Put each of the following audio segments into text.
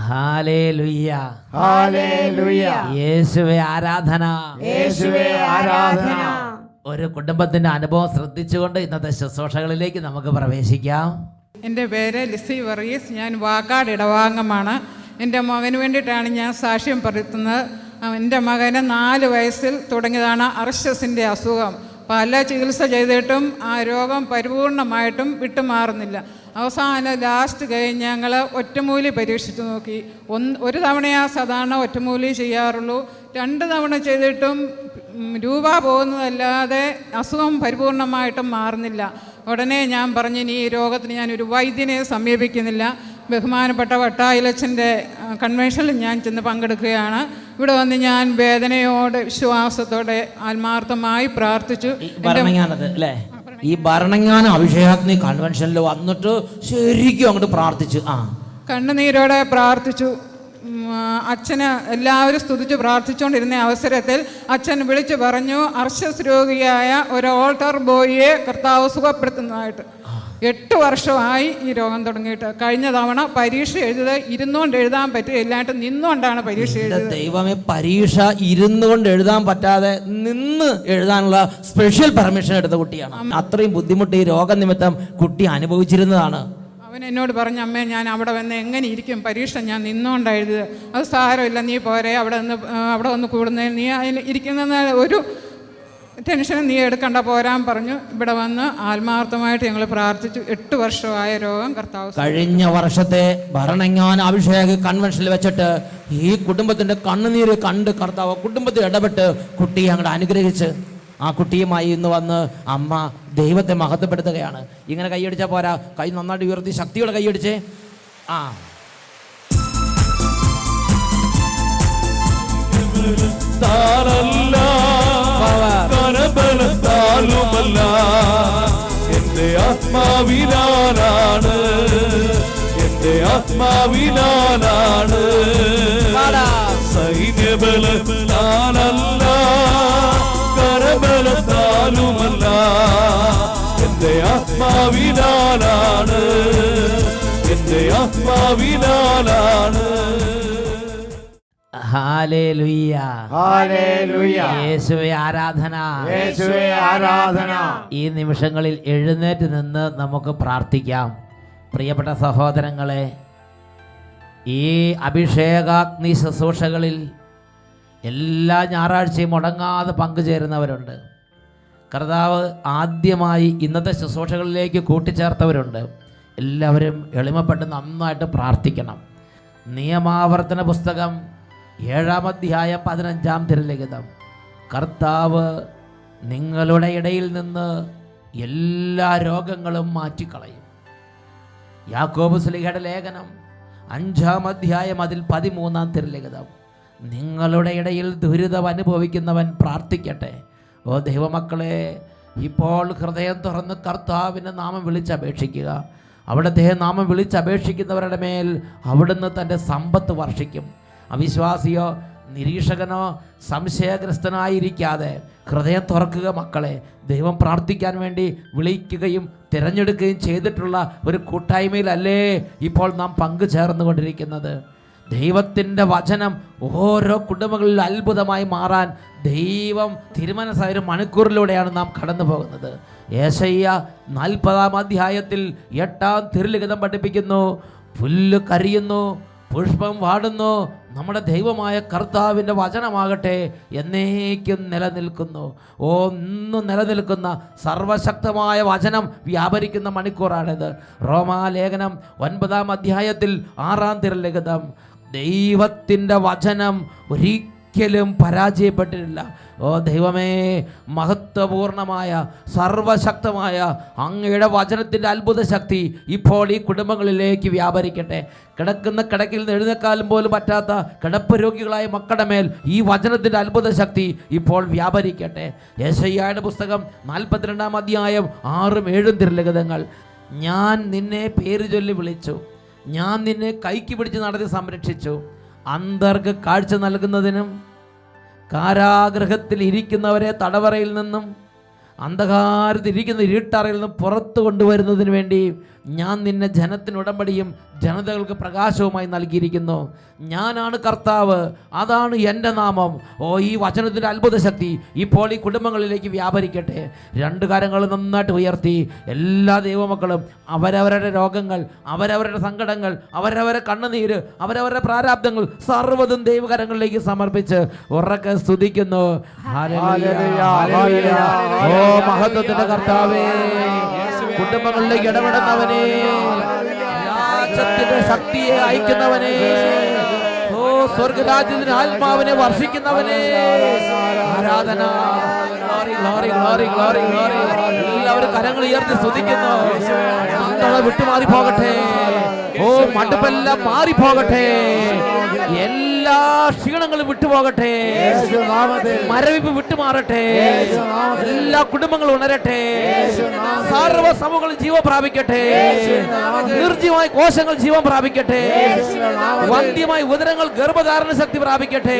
Hallelujah, hallelujah, യേശുവേ ആരാധന, യേശുവേ ആരാധന. ഒരു കുടുംബത്തിന്റെ അനുഭവം ശ്രദ്ധിച്ചുകൊണ്ട് ഇന്നത്തെ ശുശ്രൂഷകളിലേക്ക് നമുക്ക് പ്രവേശിക്കാം. എൻ്റെ പേര് ലിസി വർഗീസ്. ഞാൻ വാക്കാട് ഇടവാംഗമാണ്. എൻ്റെ മകന് വേണ്ടിയിട്ടാണ് ഞാൻ സാക്ഷ്യം പറയുന്നത്. എൻ്റെ മകന് 4 വയസ്സിൽ തുടങ്ങിയതാണ് അർശസിൻ്റെ അസുഖം. പല ചികിത്സ ചെയ്തിട്ടും ആ രോഗം പരിപൂർണമായിട്ടും വിട്ടുമാറുന്നില്ല. അവസാനം ലാസ്റ്റ് കഴിഞ്ഞ് ഞങ്ങൾ ഒറ്റമൂലി പരീക്ഷിച്ച് നോക്കി. ഒരു തവണയാ സാധാരണ ഒറ്റമൂലി ചെയ്യാറുള്ളൂ. 2 തവണ ചെയ്തിട്ടും രൂപ പോകുന്നതല്ലാതെ അസുഖം പരിപൂർണമായിട്ടും മാറുന്നില്ല. ഉടനെ ഞാൻ പറഞ്ഞു, ഇനി ഈ രോഗത്തിന് ഞാനൊരു വൈദ്യനെ സമീപിക്കുന്നില്ല. ബഹുമാനപ്പെട്ട വട്ടായിലച്ചൻ്റെ കൺവെൻഷനിൽ ഞാൻ ചെന്ന് പങ്കെടുക്കുകയാണ്. ഇവിടെ വന്ന് ഞാൻ വേദനയോടെ വിശ്വാസത്തോടെ ആത്മാർത്ഥമായി പ്രാർത്ഥിച്ചു. ഈ ഭരണങ്ങാന അഭിഷേകാഗ്നി കൺവെൻഷനിൽ വന്നിട്ട് ശരിക്കും അങ്ങോട്ട് പ്രാർത്ഥിച്ചു. കണ്ണുനീരോടെ പ്രാർത്ഥിച്ചു. അച്ഛന് എല്ലാവരും സ്തുതിച്ച് പ്രാർത്ഥിച്ചുകൊണ്ടിരുന്ന അവസരത്തിൽ അച്ഛൻ വിളിച്ചു പറഞ്ഞു, അർശസ് രോഗിയായ ഒരു ഓൾട്ടർ ബോയിയെ കർത്താവ് സുഖപ്പെടുത്തുന്നതായിട്ട്. 8 വർഷമായി ഈ രോഗം തുടങ്ങിയിട്ട്. കഴിഞ്ഞ തവണ പരീക്ഷ ഇരുന്നുകൊണ്ട് എഴുതാൻ പറ്റുകയില്ലാണ്ട് നിന്നുകൊണ്ടാണ് പരീക്ഷ എഴുതിയത്. ദൈവമേ, പരീക്ഷ ഇരുന്നുകൊണ്ട് എഴുതാൻ പറ്റാതെ നിന്ന് എഴുതാനുള്ള സ്പെഷ്യൽ പെർമിഷൻ എടുത്ത കുട്ടിയാണ്. അത്രയും ബുദ്ധിമുട്ട് ഈ രോഗനിമിത്തം കുട്ടി അനുഭവിച്ചിരുന്നതാണ്. അവൻ എന്നോട് പറഞ്ഞു, അമ്മേ ഞാൻ അവിടെ വന്ന് എങ്ങനെ ഇരിക്കും, പരീക്ഷ ഞാൻ നിന്നുകൊണ്ടാണ് എഴുതുക. അത് സാരമില്ല, നീ പോരെ, അവിടെ വന്ന് കൂടുന്നതിന് നീ അതിൽ ഇരിക്കുന്ന ഒരു ടെൻഷനും നീ എടുക്കണ്ട, പോരാൻ പറഞ്ഞു. ഇവിടെ വന്ന് ആത്മാർത്ഥമായിട്ട് ഞങ്ങൾ പ്രാർത്ഥിച്ചു. 8 വർഷമായ രോഗം കർത്താവ്. കഴിഞ്ഞ വർഷത്തെ ഭരണങ്ങാന അഭിഷേക കൺവെൻഷനിൽ വെച്ചിട്ട് ഈ കുടുംബത്തിന്റെ കണ്ണുനീര് കണ്ട് കർത്താവ് കുടുംബത്തിൽ ഇടപെട്ട് കുട്ടിയെ അങ്ങോട്ട് അനുഗ്രഹിച്ച് ആ കുട്ടിയുമായി ഇന്ന് വന്ന് അമ്മ ദൈവത്തെ മഹത്വപ്പെടുത്തുകയാണ്. ഇങ്ങനെ കൈയടിച്ചാൽ പോരാ, കൈ നന്നായിട്ട് ഉയർത്തി ശക്തിയോടെ കൈയടിച്ചേ. എന്റെ ആത്മാവിനാണ്, എന്റെ ആത്മാവിനാണ്, സൈന്യബലത്താലല്ല കരബലത്താലുമല്ല, എന്റെ ആത്മാവിനാണ്, എന്റെ ആത്മാവിനാണ്. ഹല്ലേലൂയ, ഹല്ലേലൂയ, യേശുവേ ആരാധന, യേശുവേ ആരാധന. ഈ നിമിഷങ്ങളിൽ എഴുന്നേറ്റ് നിന്ന് നമുക്ക് പ്രാർത്ഥിക്കാം. പ്രിയപ്പെട്ട സഹോദരങ്ങളെ, ഈ അഭിഷേകാഗ്നി ശുശ്രൂഷകളിൽ എല്ലാ ഞായറാഴ്ചയും മുടങ്ങാതെ പങ്കുചേരുന്നവരുണ്ട്. കർത്താവ് ആദ്യമായി ഇന്നത്തെ ശുശ്രൂഷകളിലേക്ക് കൂട്ടിച്ചേർത്തവരുണ്ട്. എല്ലാവരും എളിമപ്പെട്ട് നന്നായിട്ട് പ്രാർത്ഥിക്കണം. നിയമാവർത്തന പുസ്തകം 7-ാം അധ്യായം 15-ാം തിരുലിഖിതം. കർത്താവ് നിങ്ങളുടെ ഇടയിൽ നിന്ന് എല്ലാ രോഗങ്ങളും മാറ്റിക്കളയും. യാക്കോബ് ശ്ലീഹയുടെ ലേഖനം 5-ാം അധ്യായം അതിൽ 13-ാം തിരുലിഖിതം. നിങ്ങളുടെ ഇടയിൽ ദുരിതം അനുഭവിക്കുന്നവൻ പ്രാർത്ഥിക്കട്ടെ. ഓ ദൈവമക്കളെ, ഇപ്പോൾ ഹൃദയം തുറന്ന് കർത്താവിൻ്റെ നാമം വിളിച്ചപേക്ഷിക്കുക. അവിടുത്തെ നാമം വിളിച്ചപേക്ഷിക്കുന്നവരുടെ മേൽ അവിടുന്ന് തൻ്റെ സമ്പത്ത് വർഷിക്കും. അവിശ്വാസിയോ നിരീക്ഷകനോ സംശയഗ്രസ്തനായിരിക്കാതെ ഹൃദയം തുറക്കുക മക്കളെ. ദൈവം പ്രാർത്ഥിക്കാൻ വേണ്ടി വിളിക്കുകയും തിരഞ്ഞെടുക്കുകയും ചെയ്തിട്ടുള്ള ഒരു കൂട്ടായ്മയിലല്ലേ ഇപ്പോൾ നാം പങ്കുചേർന്നുകൊണ്ടിരിക്കുന്നത്. ദൈവത്തിൻ്റെ വചനം ഓരോ കുടുംബങ്ങളിൽ അത്ഭുതമായി മാറാൻ ദൈവം തീരുമാനിച്ച ഒരു മണിക്കൂറിലൂടെയാണ് നാം കടന്നു പോകുന്നത്. യേശയ്യ 40-ാം അധ്യായത്തിൽ 8-ാം തിരുലിഖിതം പഠിപ്പിക്കുന്നു, പുല്ല് കരിയുന്നു, പുഷ്പം വാടുന്നു, നമ്മുടെ ദൈവമായ കർത്താവിൻ്റെ വചനമാകട്ടെ എന്നേക്കും നിലനിൽക്കുന്നു. ഇന്നും നിലനിൽക്കുന്ന സർവശക്തമായ വചനം വ്യാപരിക്കുന്ന മണിക്കൂറാണിത്. റോമാലേഖനം 9-ാം അധ്യായത്തിൽ 6-ാം തിരുലിഖിതം. ദൈവത്തിൻ്റെ വചനം ഒരിക്കലും പരാജയപ്പെട്ടിട്ടില്ല. ഓ ദൈവമേ, മഹത്വപൂർണമായ സർവശക്തമായ അങ്ങയുടെ വചനത്തിൻ്റെ അത്ഭുത ശക്തി ഇപ്പോൾ ഈ കുടുംബങ്ങളിലേക്ക് വ്യാപരിക്കട്ടെ. കിടക്കുന്ന കിടക്കിൽ നിന്ന് എഴുന്നേൽക്കാനും പോലും പറ്റാത്ത കിടപ്പ് രോഗികളായ മക്കളുടെ മേൽ ഈ വചനത്തിൻ്റെ അത്ഭുത ശക്തി ഇപ്പോൾ വ്യാപരിക്കട്ടെ. യെശയ്യായുടെ പുസ്തകം 42-ാം അധ്യായം 6-7 തിരുലിഖിതങ്ങൾ. ഞാൻ നിന്നെ പേര് ചൊല്ലി വിളിച്ചു, ഞാൻ നിന്നെ കൈക്ക് പിടിച്ച് നടത്തി സംരക്ഷിച്ചു. അന്ധർക്ക് കാഴ്ച നൽകുന്നതിനും കാരാഗൃഹത്തിൽ ഇരിക്കുന്നവരെ തടവറയിൽ നിന്നും അന്ധകാരത്തിരിക്കുന്ന ഇരുട്ടറയിൽ നിന്നും പുറത്തു കൊണ്ടുവരുന്നതിന് വേണ്ടി ഞാൻ നിന്നെ ജനത്തിന് ഉടമ്പടിയും ജനതകൾക്ക് പ്രകാശവുമായി നൽകിയിരിക്കുന്നു. ഞാനാണ് കർത്താവ്, അതാണ് എൻ്റെ നാമം. ഈ വചനത്തിൻ്റെ അത്ഭുത ശക്തി ഇപ്പോൾ ഈ കുടുംബങ്ങളിലേക്ക് വ്യാപരിക്കട്ടെ. രണ്ട് കരങ്ങൾ നന്നായിട്ട് ഉയർത്തി എല്ലാ ദൈവമക്കളും അവരവരുടെ രോഗങ്ങൾ, അവരവരുടെ സങ്കടങ്ങൾ, അവരവരുടെ കണ്ണുനീര്, അവരവരുടെ പ്രാരാബ്ദങ്ങൾ സർവ്വതും ദൈവകരങ്ങളിലേക്ക് സമർപ്പിച്ച് ഉറക്കെ സ്തുതിക്കുന്നു. ഓ മഹത്വത്തിന്റെ കർത്താവേ, കുടുംബങ്ങളിലേക്ക് ഇടപെടുന്നവനെ, രാജ്യത്തിന്റെ ശക്തിയെ അയക്കുന്നവനെ, ഓ സ്വർഗരാജ്യത്തിന് ആത്മാവിനെ വർഷിക്കുന്നവനെ, ആരാധന. Glory glory glory glory glory. എല്ലാവരും കരങ്ങൾ ഉയർത്തി സ്തുതിക്കുന്നു. മന്ദത വിട്ടുമാറി പോകട്ടെ. ഓ മടുപ്പെല്ലാം മാറിപ്പോകട്ടെ. എല്ലാ ക്ഷീണങ്ങളും വിട്ടുപോകട്ടെ. മരവിപ്പ് വിട്ടുമാറട്ടെ. എല്ലാ കുടുംബങ്ങളും ഉണരട്ടെ. സർവ്വ സമൂഹങ്ങളും ജീവൻ പ്രാപിക്കട്ടെ. നിർജ്ജീവമായ കോശങ്ങൾ ജീവൻ പ്രാപിക്കട്ടെ. വന്ധ്യമായ ഉദരങ്ങൾ ഗർഭധാരണ ശക്തി പ്രാപിക്കട്ടെ.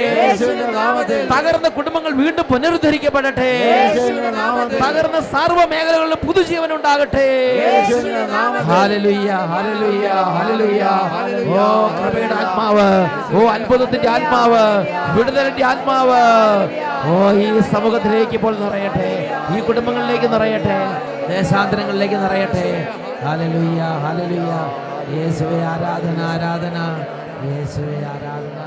തകർന്ന കുടുംബങ്ങൾ വീണ്ടും പുനരുദ്ധരിക്കപ്പെടട്ടെ. തകർന്ന സർവ്വ മേഖലകളിലും പുതുജീവൻ ഉണ്ടാകട്ടെ. Hallelujah hallelujah hallelujah. ഓ കൃപയുടെ ആത്മാവ്, ഓ അത്ഭുതത്തിന്റെ ആത്മാവ്, വിടുതലിന്റെ ആത്മാവ് ഓ ഈ സമൂഹത്തിലേക്ക് ഇപ്പോൾ നിറയട്ടെ. ഈ കുടുംബങ്ങളിലേക്ക് നിറയട്ടെ. ദേശാന്തരങ്ങളിലേക്ക് നിറയട്ടെ. Hallelujah hallelujah. യേശുവേ ആരാധന ആരാധന. യേശുവേ ആരാധന.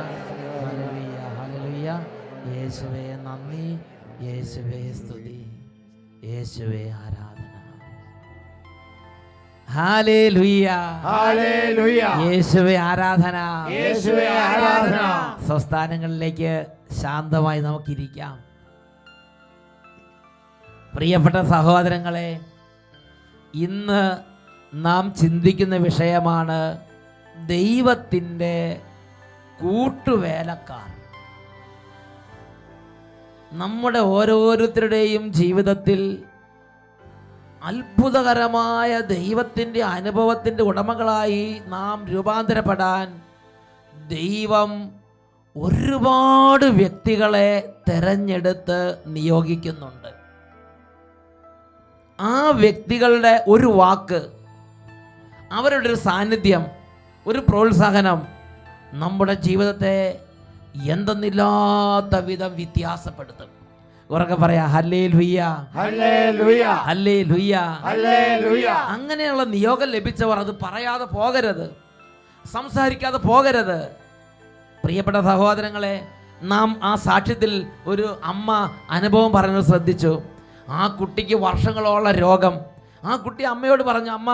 Hallelujah hallelujah. യേശുവേ നന്ദി. യേശുവേ സ്തുതി. യേശുവേ ആരാധന. Hallelujah hallelujah. യേശുവേ ആരാധന. യേശുവേ ആരാധന. സ്വസ്ഥാനങ്ങളിലേക്ക് ശാന്തമായി നമുക്കിരിക്കാം. പ്രിയപ്പെട്ട സഹോദരങ്ങളെ, ഇന്ന് നാം ചിന്തിക്കുന്ന വിഷയമാണ് ദൈവത്തിൻ്റെ കൂട്ടുവേലക്കാർ. നമ്മുടെ ഓരോരുത്തരുടെയും ജീവിതത്തിൽ അത്ഭുതകരമായ ദൈവത്തിൻ്റെ അനുഭവത്തിൻ്റെ ഉടമകളായി നാം രൂപാന്തരപ്പെടാൻ ദൈവം ഒരുപാട് വ്യക്തികളെ തെരഞ്ഞെടുത്ത് നിയോഗിക്കുന്നുണ്ട്. ആ വ്യക്തികളുടെ ഒരു വാക്ക്, അവരുടെ ഒരു സാന്നിധ്യം, ഒരു പ്രോത്സാഹനം നമ്മുടെ ജീവിതത്തെ എന്തെന്നില്ലാത്ത വിധം വ്യത്യാസപ്പെടുത്തും. ഉറക്കെ പറയാ ഹല്ലേലൂയ ഹല്ലേലൂയ ഹല്ലേലൂയ ഹല്ലേലൂയ. അങ്ങനെയുള്ള നിയോഗം ലഭിച്ചവർ അത് പറയാതെ പോകരുത്, സംസാരിക്കാതെ പോകരുത്. പ്രിയപ്പെട്ട സഹോദരങ്ങളെ, നാം ആ സാക്ഷ്യത്തിൽ ഒരു അമ്മ അനുഭവം പറയുന്നത് ശ്രദ്ധിച്ചു. ആ കുട്ടിക്ക് വർഷങ്ങളോളം രോഗം. ആ കുട്ടി അമ്മയോട് പറഞ്ഞു, അമ്മ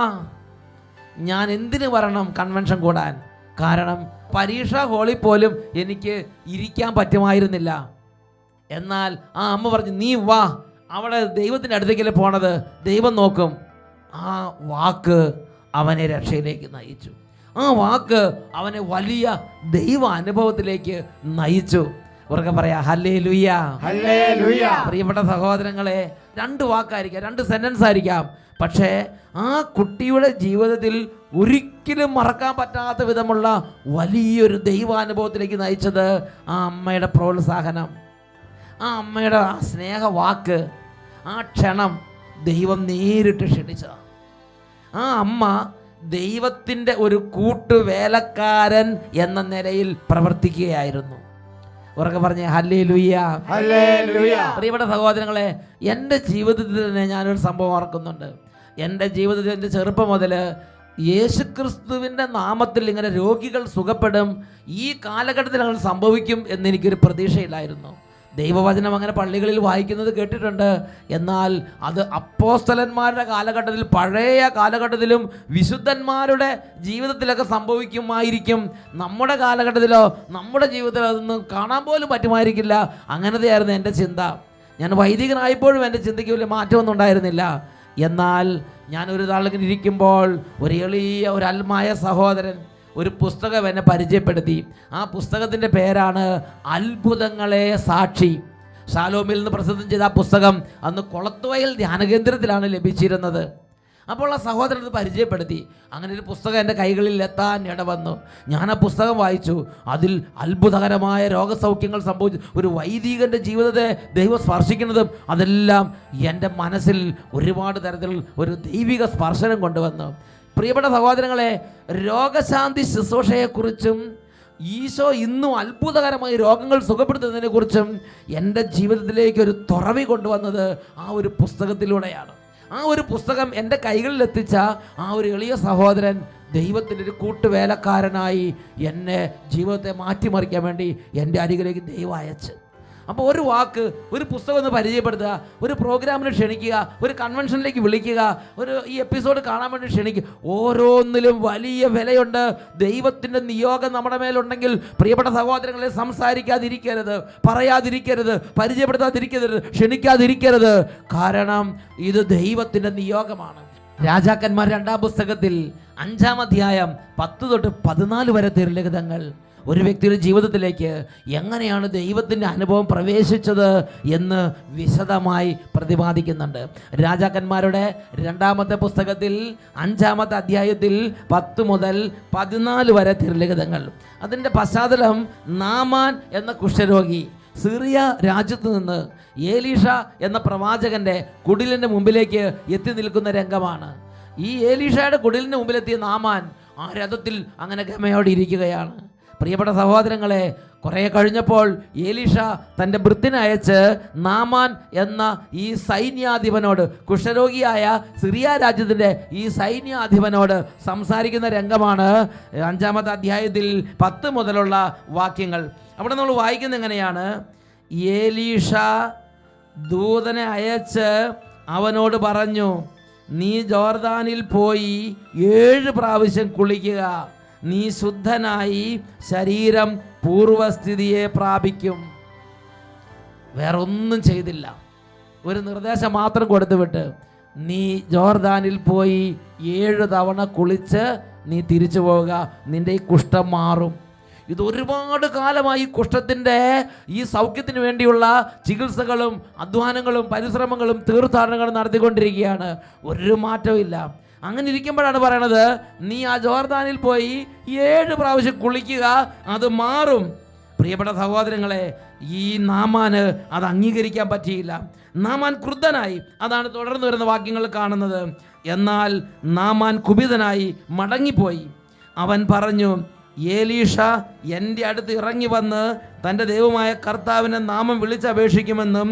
ഞാൻ എന്തിനു വരണം കൺവെൻഷൻ കൂടാൻ? കാരണം പരീക്ഷാ ഹാളിൽ പോലും എനിക്ക് ഇരിക്കാൻ പറ്റുമായിരുന്നില്ല. എന്നാൽ ആ അമ്മ പറഞ്ഞു, നീ വാ, അവിടെ ദൈവത്തിൻ്റെ അടുത്തേക്കല്ലേ പോണത്, ദൈവം നോക്കും. ആ വാക്ക് അവനെ രക്ഷയിലേക്ക് നയിച്ചു. ആ വാക്ക് അവനെ വലിയ ദൈവ അനുഭവത്തിലേക്ക് നയിച്ചു. ഉറക്കെ പറയാ ഹല്ലേലൂയ ഹല്ലേലൂയ. പ്രിയപ്പെട്ട സഹോദരങ്ങളെ, രണ്ട് വാക്കായിരിക്കാം, രണ്ട് സെന്റൻസ് ആയിരിക്കാം, പക്ഷേ ആ കുട്ടിയുടെ ജീവിതത്തിൽ ഒരിക്കലും മറക്കാൻ പറ്റാത്ത വിധമുള്ള വലിയൊരു ദൈവാനുഭവത്തിലേക്ക് നയിച്ചത് ആ അമ്മയുടെ പ്രോത്സാഹനം, ആ അമ്മയുടെ ആ സ്നേഹവാക്ക്, ആ ക്ഷണം ദൈവം നേരിട്ട് ക്ഷണിച്ചതാണ്. ആ അമ്മ ദൈവത്തിൻ്റെ ഒരു കൂട്ടുവേലക്കാരൻ എന്ന നിലയിൽ പ്രവർത്തിക്കുകയായിരുന്നു. ഉറക്കെ പറഞ്ഞേ ഹല്ലേലൂയ ഹല്ലേലൂയ. പ്രിയപ്പെട്ട സഹോദരങ്ങളെ, എൻ്റെ ജീവിതത്തിൽ തന്നെ ഞാനൊരു സംഭവം ഓർക്കുന്നുണ്ട്. എൻ്റെ ജീവിതത്തിൽ എൻ്റെ ചെറുപ്പം മുതൽ യേശുക്രിസ്തുവിൻ്റെ നാമത്തിൽ ഇങ്ങനെ രോഗികൾ സുഖപ്പെടും, ഈ കാലഘട്ടത്തിൽ അങ്ങനെ സംഭവിക്കും എന്നെനിക്കൊരു പ്രതീക്ഷയില്ലായിരുന്നു. ദൈവവചനം അങ്ങനെ പള്ളികളിൽ വായിക്കുന്നത് കേട്ടിട്ടുണ്ട്. എന്നാൽ അത് അപ്പോസ്തലന്മാരുടെ കാലഘട്ടത്തിൽ, പഴയ കാലഘട്ടത്തിലും വിശുദ്ധന്മാരുടെ ജീവിതത്തിലൊക്കെ സംഭവിക്കുമായിരിക്കും. നമ്മുടെ കാലഘട്ടത്തിലോ നമ്മുടെ ജീവിതത്തിലോ അതൊന്നും കാണാൻ പോലും പറ്റുമായിരിക്കില്ല. അങ്ങനത്തെയായിരുന്നു എൻ്റെ ചിന്ത. ഞാൻ വൈദികനായപ്പോഴും എൻ്റെ ചിന്തയ്ക്ക് വലിയ മാറ്റമൊന്നും ഉണ്ടായിരുന്നില്ല. എന്നാൽ ഞാൻ ഒരു നാളിങ്ങനെ ഇരിക്കുമ്പോൾ ഒരു എളിയ ഒരു അൽമായ സഹോദരൻ ഒരു പുസ്തകം എന്നെ പരിചയപ്പെടുത്തി. ആ പുസ്തകത്തിൻ്റെ പേരാണ് അത്ഭുതങ്ങളെ സാക്ഷി. ഷാലോമിൽ നിന്ന് പ്രസിദ്ധം ചെയ്ത ആ പുസ്തകം അന്ന് കൊളത്തുവയൽ ധ്യാനകേന്ദ്രത്തിലാണ് ലഭിച്ചിരുന്നത്. അപ്പോൾ ആ സഹോദരൻ അത് പരിചയപ്പെടുത്തി. അങ്ങനെ ഒരു പുസ്തകം എൻ്റെ കൈകളിൽ എത്താൻ ഇടവന്നു. ഞാൻ ആ പുസ്തകം വായിച്ചു. അതിൽ അത്ഭുതകരമായ രോഗസൗഖ്യങ്ങൾ സംഭവിച്ചു, ഒരു വൈദികൻ്റെ ജീവിതത്തെ ദൈവം സ്പർശിക്കുന്നതും അതെല്ലാം എൻ്റെ മനസ്സിൽ ഒരുപാട് തരത്തിൽ ഒരു ദൈവിക സ്പർശനം കൊണ്ടുവന്നു. പ്രിയപ്പെട്ട സഹോദരങ്ങളെ, രോഗശാന്തി ശുശ്രൂഷയെക്കുറിച്ചും ഈശോ ഇന്നും അത്ഭുതകരമായി രോഗങ്ങൾ സുഖപ്പെടുത്തുന്നതിനെ കുറിച്ചും എൻ്റെ ജീവിതത്തിലേക്ക് ഒരു തുറവി കൊണ്ടുവന്നത് ആ ഒരു പുസ്തകത്തിലൂടെയാണ്. ആ ഒരു പുസ്തകം എൻ്റെ കൈകളിലെത്തിച്ച ആ ഒരു എളിയ സഹോദരൻ ദൈവത്തിൻ്റെ ഒരു കൂട്ടുവേലക്കാരനായി എന്നെ ജീവിതത്തെ മാറ്റിമറിക്കാൻ വേണ്ടി എൻ്റെ അരികിലേക്ക് ദൈവം അയച്ച്. അപ്പോൾ ഒരു വാക്ക്, ഒരു പുസ്തകം ഒന്ന് പരിചയപ്പെടുത്തുക, ഒരു പ്രോഗ്രാമിന് ക്ഷണിക്കുക, ഒരു കൺവെൻഷനിലേക്ക് വിളിക്കുക, ഈ എപ്പിസോഡ് കാണാൻ വേണ്ടി ക്ഷണിക്കുക. ഓരോന്നിലും വലിയ വിലയുണ്ട്. ദൈവത്തിൻ്റെ നിയോഗം നമ്മുടെ മേലുണ്ടെങ്കിൽ പ്രിയപ്പെട്ട സഹോദരങ്ങളെ, സംസാരിക്കാതിരിക്കരുത്, പറയാതിരിക്കരുത്, പരിചയപ്പെടുത്താതിരിക്കരുത്, ക്ഷണിക്കാതിരിക്കരുത്. കാരണം ഇത് ദൈവത്തിൻ്റെ നിയോഗമാണ്. രാജാക്കന്മാർ 2-ാം പുസ്തകത്തിൽ 5-ാം അധ്യായം 10 തൊട്ട് 14 വരെ തിരുലിഖിതങ്ങൾ ഒരു വ്യക്തിയുടെ ജീവിതത്തിലേക്ക് എങ്ങനെയാണ് ദൈവത്തിൻ്റെ അനുഭവം പ്രവേശിച്ചത് എന്ന് വിശദമായി പ്രതിപാദിക്കുന്നുണ്ട്. രാജാക്കന്മാരുടെ 2-ാമത്തെ പുസ്തകത്തിൽ 5-ാമത്തെ അധ്യായത്തിൽ 10 മുതൽ 14 വരെ തിരുലിഖിതങ്ങൾ. അതിൻ്റെ പശ്ചാത്തലം നാമാൻ എന്ന കുഷ്ഠരോഗി സിറിയ രാജ്യത്ത് നിന്ന് ഏലീഷ എന്ന പ്രവാചകന്റെ കുടിലിൻ്റെ മുമ്പിലേക്ക് എത്തി നിൽക്കുന്ന രംഗമാണ്. ഈ ഏലീഷയുടെ കുടിലിന് മുമ്പിലെത്തിയ നാമാൻ ആ രഥത്തിൽ അങ്ങനെ ഗമയോടെ ഇരിക്കുകയാണ്. പ്രിയപ്പെട്ട സഹോദരങ്ങളെ, കുറേ കഴിഞ്ഞപ്പോൾ ഏലീഷ തൻ്റെ ഭൃത്തിനെ അയച്ച് നാമാൻ എന്ന ഈ സൈന്യാധിപനോട്, കുഷ്ഠരോഗിയായ സിറിയ രാജ്യത്തിൻ്റെ ഈ സൈന്യാധിപനോട് സംസാരിക്കുന്ന രംഗമാണ് 5-ാമത്തെ അധ്യായത്തിൽ 10 മുതലുള്ള വാക്യങ്ങൾ. അവിടെ നമ്മൾ വായിക്കുന്നത് എങ്ങനെയാണ്? ഏലീഷ ദൂതനെ അയച്ച് അവനോട് പറഞ്ഞു, നീ ജോർദാനിൽ പോയി 7 പ്രാവശ്യം കുളിക്കുക, നീ ശുദ്ധനായി ശരീരം പൂർവസ്ഥിതിയെ പ്രാപിക്കും. വേറെ ഒന്നും ചെയ്തില്ല, ഒരു നിർദ്ദേശം മാത്രം കൊടുത്തുവിട്ട്, നീ ജോർദാനിൽ പോയി 7 തവണ കുളിച്ച് നീ തിരിച്ചു പോവുക, നിന്റെ ഈ കുഷ്ഠം മാറും. ഇത് ഒരുപാട് കാലമായി കുഷ്ഠത്തിൻ്റെ ഈ സൗഖ്യത്തിന് വേണ്ടിയുള്ള ചികിത്സകളും അധ്വാനങ്ങളും പരിശ്രമങ്ങളും തീർത്ഥാടനങ്ങളും നടത്തിക്കൊണ്ടിരിക്കുകയാണ്. ഒരു മാറ്റവും ഇല്ല. അങ്ങനെ ഇരിക്കുമ്പോഴാണ് പറയണത്, നീ ആ ജോർദാനിൽ പോയി 7 പ്രാവശ്യം കുളിക്കുക, അത് മാറും. പ്രിയപ്പെട്ട സഹോദരങ്ങളെ, ഈ നാമാന് അത് അംഗീകരിക്കാൻ പറ്റിയില്ല. നാമാൻ ക്രുദ്ധനായി. അതാണ് തുടർന്ന് വരുന്ന വാക്യങ്ങൾ കാണുന്നത്. എന്നാൽ നാമാൻ കുപിതനായി മടങ്ങിപ്പോയി. അവൻ പറഞ്ഞു, ഏലീഷ എൻ്റെ അടുത്ത് ഇറങ്ങി വന്ന് തൻ്റെ ദൈവമായ കർത്താവിനെ നാമം വിളിച്ചപേക്ഷിക്കുമെന്നും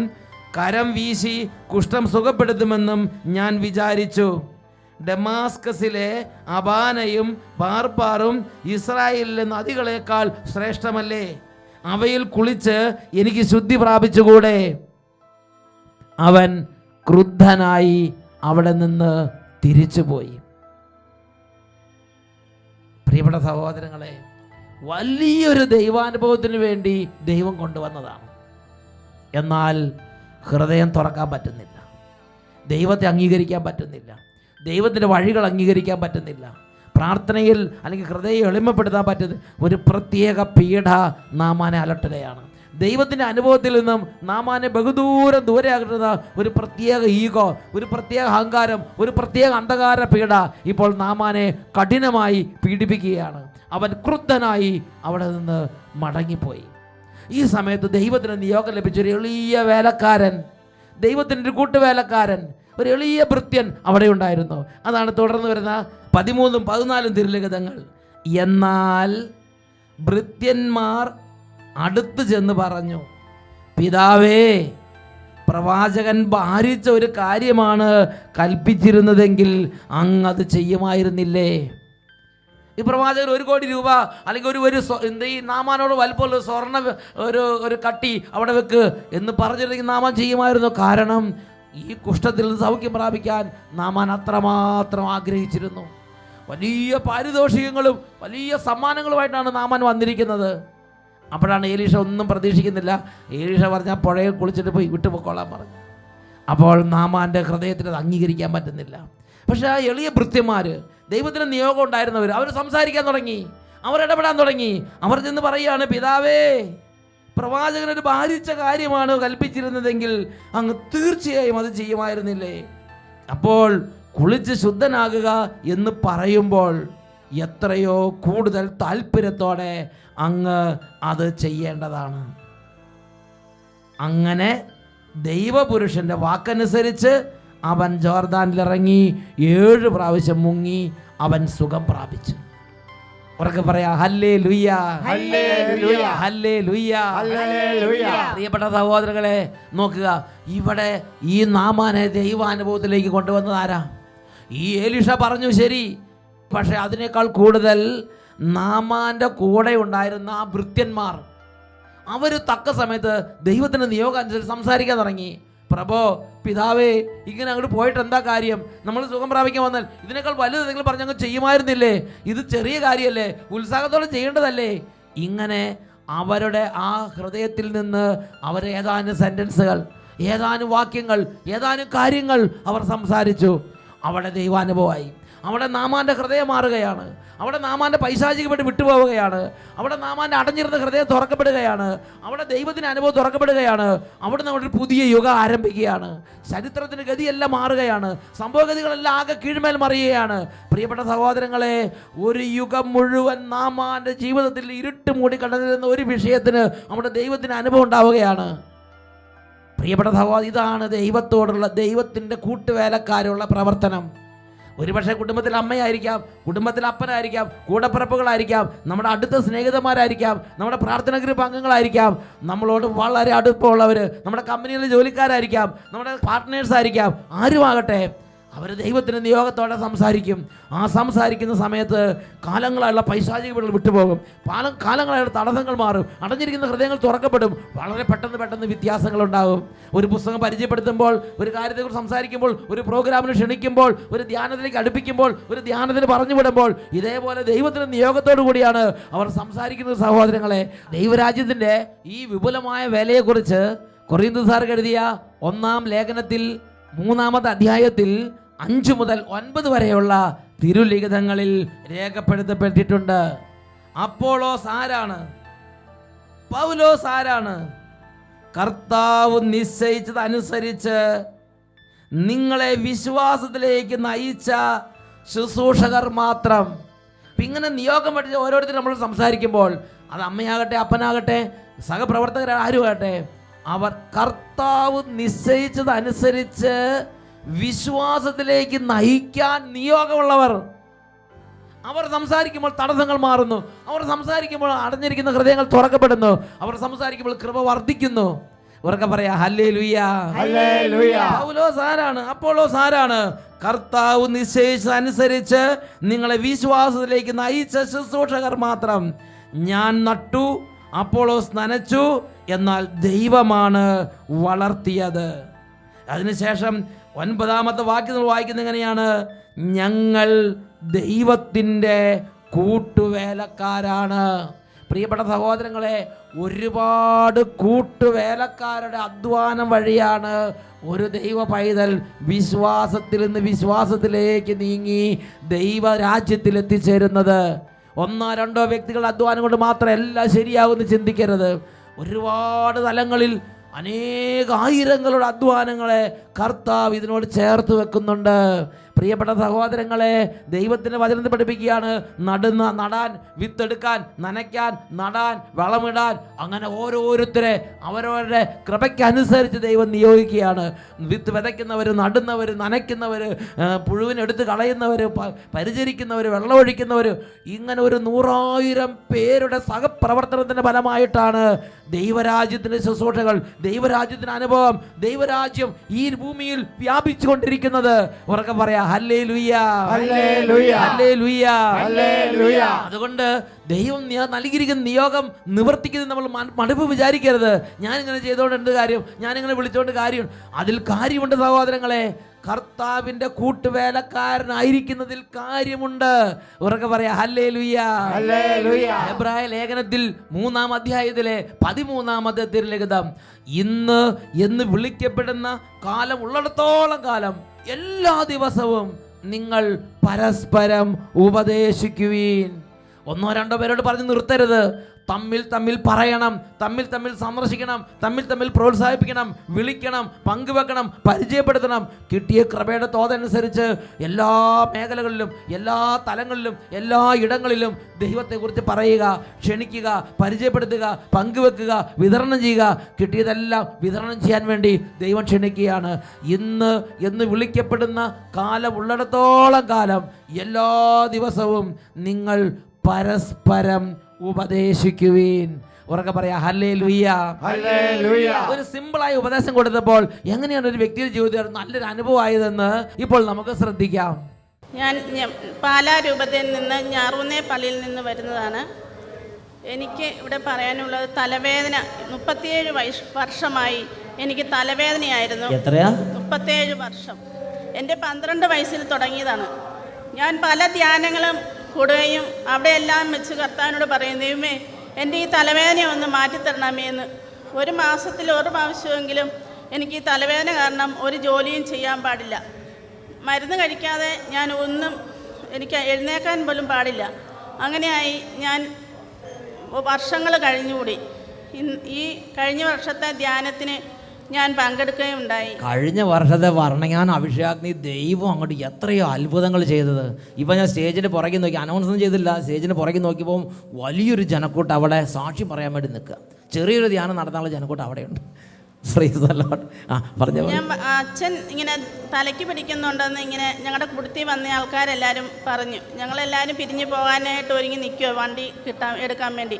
കരം വീശി കുഷ്ഠം സുഖപ്പെടുത്തുമെന്നും ഞാൻ വിചാരിച്ചു. ഡമാസ്കസിലെ അബാനയും ബാർപ്പാറും ഇസ്രായേലിലെ നദികളേക്കാൾ ശ്രേഷ്ഠമല്ലേ? അവയിൽ കുളിച്ച് എനിക്ക് ശുദ്ധി പ്രാപിച്ചുകൂടെ? അവൻ ക്രുദ്ധനായി അവിടെ നിന്ന് തിരിച്ചുപോയി. പ്രിയപ്പെട്ട സഹോദരങ്ങളെ, വലിയൊരു ദൈവാനുഭവത്തിന് വേണ്ടി ദൈവം കൊണ്ടുവന്നതാണ്. എന്നാൽ ഹൃദയം തുറക്കാൻ പറ്റുന്നില്ല, ദൈവത്തെ അംഗീകരിക്കാൻ പറ്റുന്നില്ല, ദൈവത്തിൻ്റെ വഴികൾ അംഗീകരിക്കാൻ പറ്റുന്നില്ല, പ്രാർത്ഥനയിൽ അല്ലെങ്കിൽ ഹൃദയം എളിമപ്പെടുത്താൻ പറ്റുന്ന ഒരു പ്രത്യേക പീഡ നാമാനെ അലട്ടുകയാണ്. ദൈവത്തിൻ്റെ അനുഭവത്തിൽ നിന്നും നാമാനെ ബഹുദൂരം ദൂരെയാകുന്ന ഒരു പ്രത്യേക ഈഗോ, ഒരു പ്രത്യേക അഹങ്കാരം, ഒരു പ്രത്യേക അന്ധകാര പീഡ ഇപ്പോൾ നാമാനെ കഠിനമായി പീഡിപ്പിക്കുകയാണ്. അവൻ ക്രുദ്ധനായി അവിടെ നിന്ന് മടങ്ങിപ്പോയി. ഈ സമയത്ത് ദൈവത്തിന് നിയോഗം ലഭിച്ച ഒരു എളിയ വേലക്കാരൻ, ദൈവത്തിൻ്റെ ഒരു കൂട്ടുവേലക്കാരൻ, ഒരു എളിയ ഭൃത്യൻ അവിടെ ഉണ്ടായിരുന്നു. അതാണ് തുടർന്ന് വരുന്ന 13ഉം 14ഉം തിരുലിഖിതങ്ങൾ. എന്നാൽ ഭൃത്യന്മാർ അടുത്ത് ചെന്ന് പറഞ്ഞു, പിതാവേ, പ്രവാചകൻ ഭാരിച്ച ഒരു കാര്യമാണ് കൽപ്പിച്ചിരുന്നതെങ്കിൽ അങ്ങ് അത് ചെയ്യുമായിരുന്നില്ലേ? ഈ പ്രവാചകൻ 1 കോടി രൂപ അല്ലെങ്കിൽ ഈ നാമാനോട് വലുപ്പമുള്ള സ്വർണ്ണ ഒരു കട്ടി അവിടെ വെക്ക് എന്ന് പറഞ്ഞിരുന്നെങ്കിൽ നാമാൻ ചെയ്യുമായിരുന്നു. കാരണം ഈ കുഷ്ഠത്തിൽ നിന്ന് സൗഖ്യം പ്രാപിക്കാൻ നാമാൻ അത്രമാത്രം ആഗ്രഹിച്ചിരുന്നു. വലിയ പാരിതോഷികങ്ങളും വലിയ സമ്മാനങ്ങളുമായിട്ടാണ് നാമാൻ വന്നിരിക്കുന്നത്. അപ്പോഴാണ് ഏലീഷ ഒന്നും പ്രതീക്ഷിക്കുന്നില്ല. ഏലീഷ പറഞ്ഞാൽ പുഴയിൽ കുളിച്ചിട്ട് പോയി വിട്ടുപൊക്കോളാൻ പറഞ്ഞു. അപ്പോൾ നാമാൻ്റെ ഹൃദയത്തിന് അത് അംഗീകരിക്കാൻ പറ്റുന്നില്ല. പക്ഷേ ആ എളിയ ഭൃത്യന്മാർ, ദൈവത്തിന് നിയോഗം ഉണ്ടായിരുന്നവർ, അവർ സംസാരിക്കാൻ തുടങ്ങി, അവർ ഇടപെടാൻ തുടങ്ങി. അവർ ചെന്ന് പറയുകയാണ്, പിതാവേ, പ്രവാചകനൊരു ഭാരിച്ച കാര്യമാണ് കൽപ്പിച്ചിരുന്നതെങ്കിൽ അങ്ങ് തീർച്ചയായും അത് ചെയ്യുമായിരുന്നില്ലേ? അപ്പോൾ കുളിച്ച് ശുദ്ധനാകുക എന്ന് പറയുമ്പോൾ എത്രയോ കൂടുതൽ താല്പര്യത്തോടെ അങ്ങ് അത് ചെയ്യേണ്ടതാണ്. അങ്ങനെ ദൈവപുരുഷൻ്റെ വാക്കനുസരിച്ച് അവൻ ജോർദാനിലിറങ്ങി 7 പ്രാവശ്യം മുങ്ങി അവൻ സുഖം പ്രാപിച്ചു. ഉറക്കെ പറയാ ഹല്ലേലൂയ, ഹല്ലേലൂയ, ഹല്ലേലൂയ, ഹല്ലേലൂയ. പ്രിയപ്പെട്ട സഹോദരങ്ങളെ നോക്കുക, ഇവിടെ ഈ നാമാനെ ദൈവാനുഭവത്തിലേക്ക് കൊണ്ടുവന്നത് ആരാ? ഈ എലീഷ പറഞ്ഞു ശരി, പക്ഷെ അതിനേക്കാൾ കൂടുതൽ നാമാന്റെ കൂടെ ഉണ്ടായിരുന്ന ആ ഭൃത്യന്മാർ അവർ തക്ക സമയത്ത് ദൈവത്തിന്റെ നിയോഗം അനുസരിച്ച് സംസാരിക്കാൻ തുടങ്ങി. പ്രഭോ, പിതാവേ, ഇങ്ങനെ അങ്ങോട്ട് പോയിട്ട് എന്താ കാര്യം? നമ്മൾ സുഖം പ്രാപിക്കാൻ വന്നാൽ ഇതിനേക്കാൾ വലുത് നിങ്ങൾ പറഞ്ഞങ്ങ് ചെയ്യുമായിരുന്നില്ലേ? ഇത് ചെറിയ കാര്യമല്ലേ? ഉത്സാഹത്തോടെ ചെയ്യേണ്ടതല്ലേ? ഇങ്ങനെ അവരുടെ ആ ഹൃദയത്തിൽ നിന്ന് അവർ ഏതാനും സെന്റൻസുകൾ, ഏതാനും വാക്യങ്ങൾ, ഏതാനും കാര്യങ്ങൾ അവർ സംസാരിച്ചു. അവിടെ ദൈവാനുഭവമായി. അവിടെ നാമാന്റെ ഹൃദയം മാറുകയാണ്. അവിടെ നാമാന്റെ പൈശാചികപ്പെട്ട് വിട്ടുപോവുകയാണ്. അവിടെ നാമാന്റെ അടഞ്ഞിരുന്ന ഹൃദയം തുറക്കപ്പെടുകയാണ്. അവിടെ ദൈവത്തിന് അനുഭവം തുറക്കപ്പെടുകയാണ്. അവിടെ നമ്മുടെ പുതിയ യുഗം ആരംഭിക്കുകയാണ്. ചരിത്രത്തിന്റെ ഗതിയെല്ലാം മാറുകയാണ്. സംഭവഗതികളെല്ലാം ആകെ കീഴ്മേൽ മറിയുകയാണ്. പ്രിയപ്പെട്ട സഹോദരങ്ങളെ, ഒരു യുഗം മുഴുവൻ നാമാന്റെ ജീവിതത്തിൽ ഇരുട്ട് മൂടി കടന്നിരുന്ന ഒരു വിഷയത്തിന് അവിടെ ദൈവത്തിന് അനുഭവം ഉണ്ടാവുകയാണ്. പ്രിയപ്പെട്ട സഹോദരൻ, ഇതാണ് ദൈവത്തോടുള്ള ദൈവത്തിന്റെ കൂട്ടുവേലക്കാരുള്ള പ്രവർത്തനം. ഒരുപക്ഷെ കുടുംബത്തിൽ അമ്മയായിരിക്കാം, കുടുംബത്തിൽ അപ്പനായിരിക്കാം, കൂടപ്പിറപ്പുകളായിരിക്കാം, നമ്മുടെ അടുത്ത സ്നേഹിതന്മാരായിരിക്കാം, നമ്മുടെ പ്രാർത്ഥന ഗ്രൂപ്പ് അംഗങ്ങളായിരിക്കാം, നമ്മളോട് വളരെ അടുപ്പമുള്ളവർ, നമ്മുടെ കമ്പനിയിലെ ജോലിക്കാരായിരിക്കാം, നമ്മുടെ പാർട്ട്നേഴ്സ് ആയിരിക്കാം, ആരുമാകട്ടെ, അവർ ദൈവത്തിൻ്റെ നിയോഗത്തോടെ സംസാരിക്കും. ആ സംസാരിക്കുന്ന സമയത്ത് കാലങ്ങളായുള്ള പൈശാചിക പിഴകൾ വിട്ടുപോകും. കാലങ്ങളായുള്ള തടസ്സങ്ങൾ മാറും. അടഞ്ഞിരിക്കുന്ന ഹൃദയങ്ങൾ തുറക്കപ്പെടും. വളരെ പെട്ടെന്ന് വ്യത്യാസങ്ങളുണ്ടാകും. ഒരു പുസ്തകം പരിചയപ്പെടുത്തുമ്പോൾ, ഒരു കാര്യത്തെക്കുറിച്ച് സംസാരിക്കുമ്പോൾ, ഒരു പ്രോഗ്രാമിന് ക്ഷണിക്കുമ്പോൾ, ഒരു ധ്യാനത്തിലേക്ക് അടുപ്പിക്കുമ്പോൾ, ഒരു ധ്യാനത്തിന് പറഞ്ഞു വിടുമ്പോൾ, ഇതേപോലെ ദൈവത്തിൻ്റെ നിയോഗത്തോടു കൂടിയാണ് അവർ സംസാരിക്കുന്നത്. സഹോദരങ്ങളെ, ദൈവരാജ്യത്തിൻ്റെ ഈ വിപുലമായ വേലയെക്കുറിച്ച് കൊറിന്തോസുകാർക്ക് എഴുതിയ 1-ാം ലേഖനത്തിൽ 3-ാമത്തെ അധ്യായത്തിൽ 5 മുതൽ 9 വരെയുള്ള തിരുലിഖിതങ്ങളിൽ രേഖപ്പെടുത്തപ്പെട്ടിട്ടുണ്ട്. അപ്പോളോസ് ആരാണ്? പൗലോസ് ആരാണ്? കർത്താവ് നിശ്ചയിച്ചതനുസരിച്ച് നിങ്ങളെ വിശ്വാസത്തിലേക്ക് നയിച്ച ശുശ്രൂഷകർ മാത്രം. ഇങ്ങനെ നിയോഗം പഠിച്ച ഓരോരുത്തരും നമ്മൾ സംസാരിക്കുമ്പോൾ, അത് അമ്മയാകട്ടെ, അപ്പനാകട്ടെ, സഹപ്രവർത്തകരാരുമാകട്ടെ, അവർ കർത്താവ് നിശ്ചയിച്ചതനുസരിച്ച് വിശ്വാസത്തിലേക്ക് നയിക്കാൻ നിയോഗമുള്ളവർ. അവർ സംസാരിക്കുമ്പോൾ തടസ്സങ്ങൾ മാറുന്നു. അവർ സംസാരിക്കുമ്പോൾ അടഞ്ഞിരിക്കുന്ന ഹൃദയങ്ങൾ തുറക്കപ്പെടുന്നു. അവർ സംസാരിക്കുമ്പോൾ കൃപ വർദ്ധിക്കുന്നു. ഉറക്കെ പറയാ ഹല്ലേലൂയ, ഹല്ലേലൂയ. പൗലോസ് ആരാണ്? അപ്പോളോസ് ആരാണ്? കർത്താവ് നിശ്ചയിച്ചതനുസരിച്ച് നിങ്ങളെ വിശ്വാസത്തിലേക്ക് നയിച്ച ശുശ്രൂഷകർ മാത്രം. ഞാൻ നട്ടു, അപ്പോളോസ് നനച്ചു, എന്നാൽ ദൈവമാണ് വളർത്തിയത്. അതിനുശേഷം 9-ാമത്തെ വാക്യം വായിക്കുന്നത് എങ്ങനെയാണ്? ഞങ്ങൾ ദൈവത്തിൻ്റെ കൂട്ടുവേലക്കാരാണ്. പ്രിയപ്പെട്ട സഹോദരങ്ങളെ, ഒരുപാട് കൂട്ടുവേലക്കാരുടെ അധ്വാനം വഴിയാണ് ഒരു ദൈവ പൈതൽ വിശ്വാസത്തിൽ നിന്ന് വിശ്വാസത്തിലേക്ക് നീങ്ങി ദൈവരാജ്യത്തിൽ എത്തിച്ചേരുന്നത്. 1-2 വ്യക്തികളുടെ അധ്വാനം കൊണ്ട് മാത്രം എല്ലാം ശരിയാകുമെന്ന് ചിന്തിക്കരുത്. ഒരുപാട് തലങ്ങളിൽ അനേകായിരങ്ങളുടെ അധ്വാനങ്ങളെ കർത്താവ് ഇതിനോട് ചേർത്ത് വെക്കുന്നുണ്ട്. പ്രിയപ്പെട്ട സഹോദരങ്ങളെ, ദൈവത്തിൻ്റെ വചനത്തിൽ പഠിപ്പിക്കുകയാണ്, നടാൻ, വിത്തെടുക്കാൻ, നനയ്ക്കാൻ, നടാൻ, വളമിടാൻ, അങ്ങനെ ഓരോരുത്തരെ അവരവരുടെ കൃപയ്ക്കനുസരിച്ച് ദൈവം നിയോഗിക്കുകയാണ്. വിത്ത് വിതയ്ക്കുന്നവർ, നടുന്നവർ, നനയ്ക്കുന്നവർ, പുഴുവിനെടുത്ത് കളയുന്നവർ, പരിചരിക്കുന്നവർ, വെള്ളമൊഴിക്കുന്നവർ, ഇങ്ങനെ ഒരു 100,000 പേരുടെ സഹപ്രവർത്തനത്തിൻ്റെ ഫലമായിട്ടാണ് ദൈവരാജ്യത്തിൻ്റെ ശുശ്രൂഷകൾ, ദൈവരാജ്യത്തിൻ്റെ അനുഭവം, ദൈവരാജ്യം ഈ ഭൂമിയിൽ വ്യാപിച്ചുകൊണ്ടിരിക്കുന്നത്. ഉറക്കെ പറയാ ഹല്ലേലൂയ, ഹല്ലേലൂയ, ഹല്ലേലൂയ, ഹല്ലേലൂയ. അതുകൊണ്ട് ദൈവം നൽകിയിരിക്കുന്ന നിയോഗം നിവർത്തിക്കുന്നത് നമ്മൾ മടുപ്പ് വിചാരിക്കരുത്. ഞാനിങ്ങനെ ചെയ്തുകൊണ്ട് എന്ത് കാര്യം, ഞാനിങ്ങനെ വിളിച്ചുകൊണ്ട് കാര്യം? അതിൽ കാര്യമുണ്ട് സഹോദരങ്ങളെ. കർത്താവിന്റെ കൂട്ടുവേലക്കാരനായിരിക്കുന്നതിൽ കാര്യമുണ്ട്. ഉറക്കെ പറയാ ഹല്ലേലൂയ, ഹല്ലേലൂയ. എബ്രായ ലേഖനത്തിൽ 3-ാം അധ്യായത്തിലെ 13-ാമത്തെ തിരുലിഖിതം, ഇന്ന് എന്ന് വിളിക്കപ്പെടുന്ന കാലം ഉള്ളിടത്തോളം കാലം എല്ലാ ദിവസവും നിങ്ങൾ പരസ്പരം ഉപദേശിക്കുവീൻ. 1-2 പേരോട് പറഞ്ഞ് നിർത്തരുത്. തമ്മിൽ പറയണം, തമ്മിൽ സന്ദർശിക്കണം, തമ്മിൽ പ്രോത്സാഹിപ്പിക്കണം, വിളിക്കണം, പങ്കുവെക്കണം, പരിചയപ്പെടുത്തണം. കിട്ടിയ കൃപയുടെ തോതനുസരിച്ച് എല്ലാ മേഖലകളിലും, എല്ലാ തലങ്ങളിലും, എല്ലാ ഇടങ്ങളിലും ദൈവത്തെക്കുറിച്ച് പറയുക, ക്ഷണിക്കുക, പരിചയപ്പെടുത്തുക, പങ്കുവെക്കുക, വിതരണം ചെയ്യുക. കിട്ടിയതെല്ലാം വിതരണം ചെയ്യാൻ വേണ്ടി ദൈവം ക്ഷണിക്കുകയാണ്. എന്ന് വിളിക്കപ്പെടുന്ന കാലം ഉള്ളിടത്തോളം കാലം എല്ലാ ദിവസവും നിങ്ങൾ പരസ്പരം ഉപദേശിക്കുവീൻ. ഉറക്കെ പറയാ ഹല്ലേലൂയ. ഒരു സിമ്പിളായ ഉപദേശം കൊടുത്തപ്പോൾ എങ്ങനെയാണ് ഒരു വ്യക്തിയുടെ ജീവിതത്തിൽ നല്ലൊരു അനുഭവമായതെന്ന് ഇപ്പോൾ നമുക്ക് ശ്രദ്ധിക്കാം. ഞാൻ പാലാ രൂപതയിൽ നിന്ന് ഞാറൂന്നേ പള്ളിയിൽ നിന്ന് വരുന്നതാണ്. എനിക്ക് ഇവിടെ പറയാനുള്ളത് തലവേദന. 37 വർഷമായി എനിക്ക് തലവേദനയായിരുന്നു. എത്രയാ? 37 വർഷം. എൻ്റെ 12 വയസ്സിൽ തുടങ്ങിയതാണ്. ഞാൻ പല ധ്യാനങ്ങളും കൂടുകയും അവിടെയെല്ലാം വെച്ച് കർത്താവിനോട് പറയും, ദൈവമേ എൻ്റെ ഈ തലവേദന ഒന്ന് മാറ്റിത്തരണമേ എന്ന്. ഒരു മാസത്തിൽ ഒരു പ്രാവശ്യമെങ്കിലും എനിക്ക് ഈ തലവേദന കാരണം ഒരു ജോലിയും ചെയ്യാൻ പാടില്ല. മരുന്ന് കഴിക്കാതെ ഞാൻ എനിക്ക് എഴുന്നേക്കാൻ പോലും പാടില്ല. അങ്ങനെയായി ഞാൻ വർഷങ്ങൾ കഴിഞ്ഞുകൂടി. ഈ കഴിഞ്ഞ വർഷത്തെ ധ്യാനത്തിന് ഞാൻ പങ്കെടുക്കുകയുണ്ടായി. കഴിഞ്ഞ വർഷത്തെ വർണ്ണങ്ങാൻ അഭിഷേകാഗ്നി ദൈവം അങ്ങോട്ട് എത്രയോ അത്ഭുതങ്ങൾ ചെയ്തത്. ഇപ്പം ഞാൻ സ്റ്റേജിന് പുറകെ നോക്കി, അനൗൺസൊന്നും ചെയ്തില്ല, സ്റ്റേജിന് പുറകെ നോക്കിയപ്പോൾ വലിയൊരു ജനക്കൂട്ട് അവിടെ സാക്ഷ്യം പറയാൻ വേണ്ടി നിൽക്കുക. ചെറിയൊരു ധ്യാനം നടത്താനുള്ള ജനക്കൂട്ട് അവിടെയുണ്ട്. അച്ഛൻ ഇങ്ങനെ തലയ്ക്ക് പിടിക്കുന്നുണ്ടെന്ന് ഇങ്ങനെ ഞങ്ങളുടെ കുടുത്തി വന്ന ആൾക്കാരെല്ലാവരും പറഞ്ഞു. ഞങ്ങളെല്ലാവരും പിരിഞ്ഞു പോകാനായിട്ട് ഒരുങ്ങി നിൽക്കുമോ വണ്ടി എടുക്കാൻ വേണ്ടി.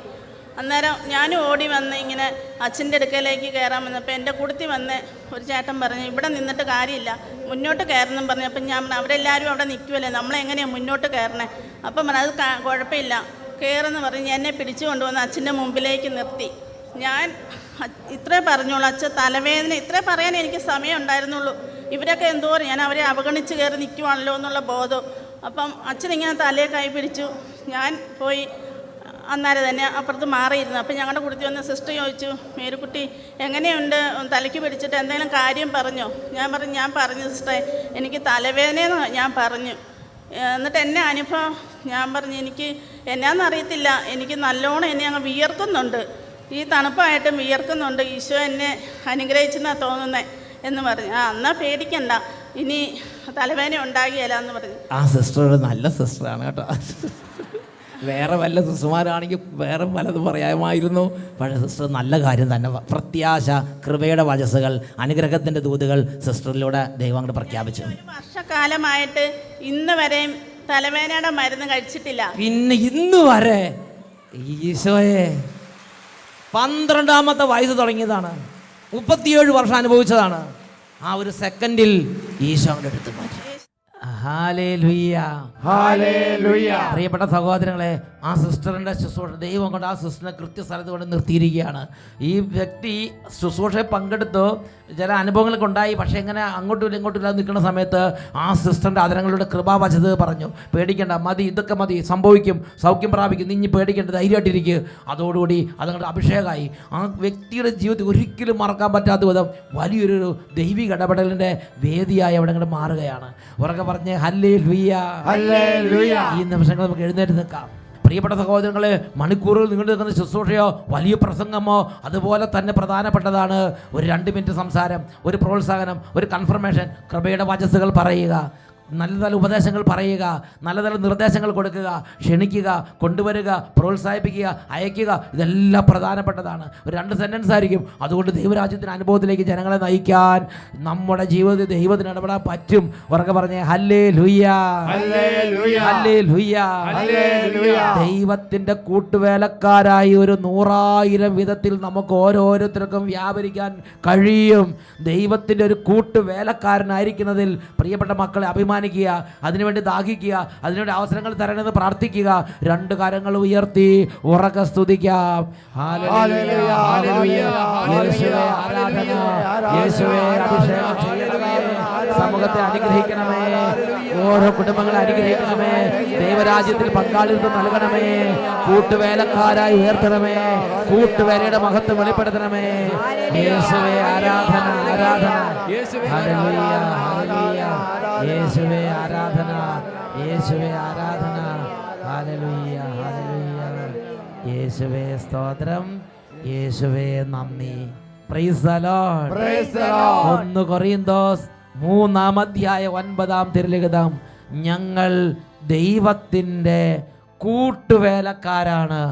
അന്നേരം ഞാനും ഓടി വന്ന് ഇങ്ങനെ അച്ഛൻ്റെ അടുക്കലേക്ക് കയറാൻ വന്നപ്പോൾ എൻ്റെ കുടുത്തി വന്ന് ഒരു ചേട്ടൻ പറഞ്ഞു, ഇവിടെ നിന്നിട്ട് കാര്യമില്ല, മുന്നോട്ട് കയറണം പറഞ്ഞു. അപ്പം ഞാൻ അവരെല്ലാവരും അവിടെ നിൽക്കുമല്ലേ, നമ്മളെങ്ങനെയാണ് മുന്നോട്ട് കയറണേ? അപ്പം പറഞ്ഞു അത് കുഴപ്പമില്ല, കയറെന്ന് പറഞ്ഞ് എന്നെ പിടിച്ചു കൊണ്ടുവന്ന് അച്ഛൻ്റെ മുമ്പിലേക്ക് നിർത്തി. ഞാൻ ഇത്രേ പറഞ്ഞോളൂ, അച്ഛൻ തലവേദന ഇത്രേ പറയാൻ എനിക്ക് സമയം ഉണ്ടായിരുന്നുള്ളൂ. ഇവരൊക്കെ എന്തോരം ഞാൻ അവരെ അവഗണിച്ച് കയറി നിൽക്കുവാണല്ലോ എന്നുള്ള ബോധം. അപ്പം അച്ഛനിങ്ങനെ തലയെ കൈ പിടിച്ചു. ഞാൻ പോയി അന്നേരം തന്നെ അപ്പുറത്ത് മാറിയിരുന്നു. അപ്പം ഞങ്ങളുടെ കുടുത്തി വന്ന സിസ്റ്റർ ചോദിച്ചു, മേരുക്കുട്ടി എങ്ങനെയുണ്ട്, തലയ്ക്ക് പിടിച്ചിട്ട് എന്തെങ്കിലും കാര്യം പറഞ്ഞോ? ഞാൻ പറഞ്ഞു സിസ്റ്ററെ എനിക്ക് തലവേദനയെന്ന് ഞാൻ പറഞ്ഞു. എന്നിട്ട് എന്നെ അനുഭവം ഞാൻ പറഞ്ഞു, എനിക്ക് എന്നാന്നറിയത്തില്ല, എനിക്ക് നല്ലോണം എന്നെ അങ്ങ് വിയർക്കുന്നുണ്ട്, ഈ തണുപ്പായിട്ടും വിയർക്കുന്നുണ്ട്, ഈശോ എന്നെ അനുഗ്രഹിച്ചെന്നാണ് തോന്നുന്നത് എന്ന് പറഞ്ഞു. എന്നാൽ പേടിക്കണ്ട, ഇനി തലവേദന ഉണ്ടാകിയല്ല എന്ന് പറഞ്ഞു. ആ സിസ്റ്റർ നല്ല സിസ്റ്ററാണ് കേട്ടോ. വേറെ വല്ല സിസ്റ്റർമാരാണെങ്കിൽ വേറെ പലതും പറയാമായിരുന്നു. പക്ഷേ സിസ്റ്റർ നല്ല കാര്യം തന്നെ, പ്രത്യാശ, കൃപയുടെ വചസ്സുകൾ, അനുഗ്രഹത്തിൻ്റെ ദൂതുകൾ സിസ്റ്ററിലൂടെ ദൈവം അങ്ങോട്ട് പ്രഖ്യാപിച്ചു. വർഷക്കാലമായിട്ട് ഇന്ന് വരെയും തലവേദനയുടെ മരുന്ന് കഴിച്ചിട്ടില്ല. പിന്നെ ഇന്ന് വരെ ഈശോയെ 12ാമത്തെ വയസ്സ് തുടങ്ങിയതാണ്, 37 വർഷം അനുഭവിച്ചതാണ്. ആ ഒരു സെക്കൻഡിൽ ഈശോ അങ്ങോട്ട് എടുത്തു മാറ്റി. Hallelujah, hallelujah. പ്രിയപ്പെട്ട സഹോദരങ്ങളെ, ആ സിസ്റ്ററിൻ്റെ ശുശ്രൂഷ ദൈവം കൊണ്ട് ആ സിസ്റ്ററിനെ കൃത്യസ്ഥലത്ത് കൊണ്ട് നിർത്തിയിരിക്കുകയാണ്. ഈ വ്യക്തി ശുശ്രൂഷയെ പങ്കെടുത്തു, ചില അനുഭവങ്ങളൊക്കെ ഉണ്ടായി. പക്ഷേ ഇങ്ങനെ അങ്ങോട്ടും ഇങ്ങോട്ടും ഇല്ലാതെ നിൽക്കുന്ന സമയത്ത് ആ സിസ്റ്ററിൻ്റെ അതിരങ്ങളുടെ കൃപാവചത് പറഞ്ഞു, പേടിക്കേണ്ട, മതി, ഇതൊക്കെ മതി, സംഭവിക്കും, സൗഖ്യം പ്രാപിക്കും, നീ പേടിക്കേണ്ട, ധൈര്യമായിട്ടിരിക്കുക. അതോടുകൂടി അതങ്ങോട്ട് അഭിഷേകമായി. ആ വ്യക്തിയുടെ ജീവിതത്തിൽ ഒരിക്കലും മറക്കാൻ പറ്റാത്ത വിധം വലിയൊരു ദൈവിക ഇടപെടലിൻ്റെ വേദിയായി അവിടെ അങ്ങോട്ട് മാറുകയാണ്. ഉറക്കെ പറഞ്ഞ് ഹല്ലേലൂയ, ഹല്ലേലൂയ. ഈ നിമിഷങ്ങൾ നമുക്ക് എഴുന്നേറ്റ് നിൽക്കാം. പ്രിയപ്പെട്ട സഹോദരങ്ങളെ, മണിക്കൂറുകൾ നിങ്ങൾ നിൽക്കുന്ന ശുശ്രൂഷയോ വലിയ പ്രസംഗമോ അതുപോലെ തന്നെ പ്രധാനപ്പെട്ടതാണ് ഒരു 2 മിനിറ്റ് സംസാരം, ഒരു പ്രോത്സാഹനം, ഒരു കൺഫർമേഷൻ, കൃപയുടെ വചസ്സുകൾ പറയുക, നല്ല നല്ല ഉപദേശങ്ങൾ പറയുക, നല്ല നല്ല നിർദ്ദേശങ്ങൾ കൊടുക്കുക, ക്ഷണിക്കുക, കൊണ്ടുവരിക, പ്രോത്സാഹിപ്പിക്കുക, അയക്കുക. ഇതെല്ലാം പ്രധാനപ്പെട്ടതാണ്. ഒരു 2 സെൻറ്റൻസ് ആയിരിക്കും. അതുകൊണ്ട് ദൈവരാജ്യത്തിൻ്റെ അനുഭവത്തിലേക്ക് ജനങ്ങളെ നയിക്കാൻ നമ്മുടെ ജീവിതത്തിൽ ദൈവത്തിന് ഇടപെടാൻ പറ്റും. ഉറക്കെ പറഞ്ഞേ ഹല്ലേലൂയ, ഹല്ലേലൂയ, ഹല്ലേലൂയ, ഹല്ലേലൂയ. ദൈവത്തിൻ്റെ കൂട്ടുവേലക്കാരായി ഒരു 100,000 വിധത്തിൽ നമുക്ക് ഓരോരുത്തർക്കും വ്യാപരിക്കാൻ കഴിയും. ദൈവത്തിൻ്റെ ഒരു കൂട്ടുവേലക്കാരനായിരിക്കുന്നതിൽ പ്രിയപ്പെട്ട മക്കളെ അഭിമാനിക്കുക, അതിനുവേണ്ടി ദാഹിക്കുക, അതിനുവേണ്ടി അവസരങ്ങൾ തരണമെന്ന് പ്രാർത്ഥിക്കുക. 2 കരങ്ങൾ ഉയർത്തി ഉറക്കെ സ്തുതിക്കാം. Hallelujah, hallelujah. യേശുവേ ആരാധന, യേശുവേ അഭിഷേകം ചെയ്യണമേ, സമൂഹത്തെ അനുഗ്രഹിക്കണമേ, ഓരോ കുടുംബങ്ങളെ അനുഗ്രഹിക്കണമേ, ദൈവരാജ്യത്തിൽ പങ്കാളിത്തം നൽകണമേ, കൂട്ടുവേലക്കാരായി ഉയർത്തണമേ, കൂട്ടുവേലയുടെ മഹത്വം വെളിപ്പെടുത്തണമേ. യേശുവേ ആരാധന, ആരാധന, ഹല്ലേലൂയ, ഹല്ലേലൂയ. യേശുവേ ആരാധന, യേശുവേ ആരാധന, ഹല്ലേലൂയ, ഹല്ലേലൂയ. യേശുവേ സ്തോത്രം, യേശുവേ നന്ദി. Praise the Lord. Praise the Lord. 1 കൊറിന്തോസ് 3-ാം തിരുലിഖിതം, ഞങ്ങൾ ദൈവത്തിൻ്റെ കൂട്ടുവേലക്കാരാണ്.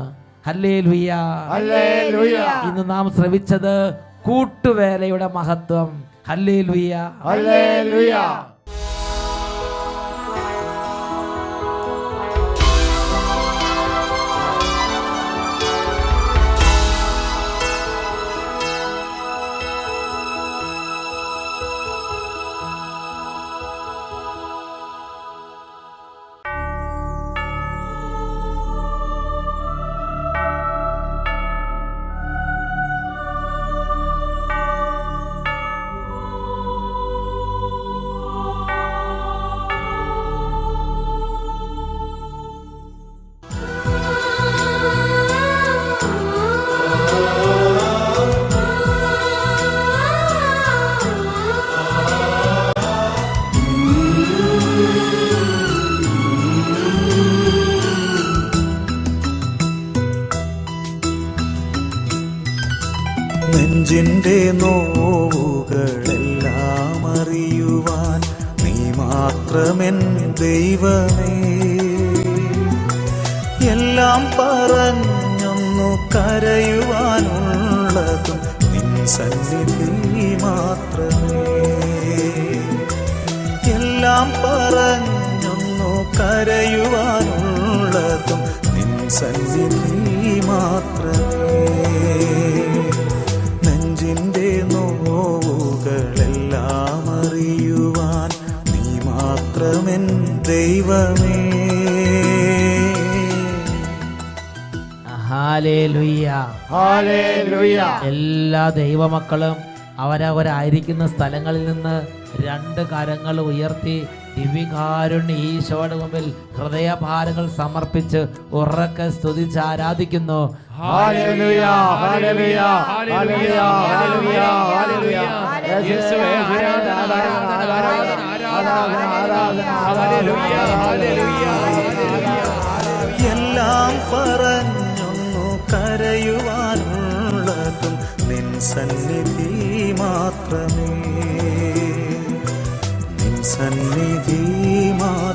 ഹല്ലേലൂയ. ഹല്ലേലൂയ. ഇന്ന് നാം ശ്രവിച്ചത് കൂട്ടുവേലയുടെ മഹത്വം. ഹല്ലേലൂയ. ഹല്ലേലൂയ. നെഞ്ചിൻ്റെ നോവുകളെല്ലാം അറിയുവാൻ നീ മാത്രമെൻ ദൈവമേ. എല്ലാം പറഞ്ഞൊന്നു കരയുവാനുള്ളതും നിൻ സന്നിധി മാത്രമേ. എല്ലാം പറഞ്ഞൊന്നു കരയുവാനുള്ളതും നിൻ സന്നിധി മാത്രമേ. നെഞ്ചിൻ്റെ നോവുകളെല്ലാം അറിയുവാൻ നീ മാത്രമെൻ ദൈവമേ. ഹല്ലേലൂയ. ഹല്ലേലൂയ. എല്ലാ ദൈവമക്കളും അവരവരായിരിക്കുന്ന സ്ഥലങ്ങളിൽ നിന്ന് 2 കരങ്ങൾ ഉയർത്തി ദിവ്യകാരുണ്യ ഈശോയുടെ മുമ്പിൽ ഹൃദയഭാരങ്ങൾ സമർപ്പിച്ച് ഉറക്കെ സ്തുതിച്ച് ആരാധിക്കുന്നു. Hallelujah. Hallelujah. Hallelujah. Hallelujah. Hallelujah. യേശുവേ ആരാധന, ആരാധന, ആരാധന, ആരാധന, ആരാധന. ഹല്ലേലൂയ. ഹല്ലേലൂയ. എല്ലാം പറഞ്ഞൊന്നു കരയുവാനുള്ളതും നിൻ സന്നിധി മാത്രമേ. നിൻ സന്നിധി മാത്രമേ.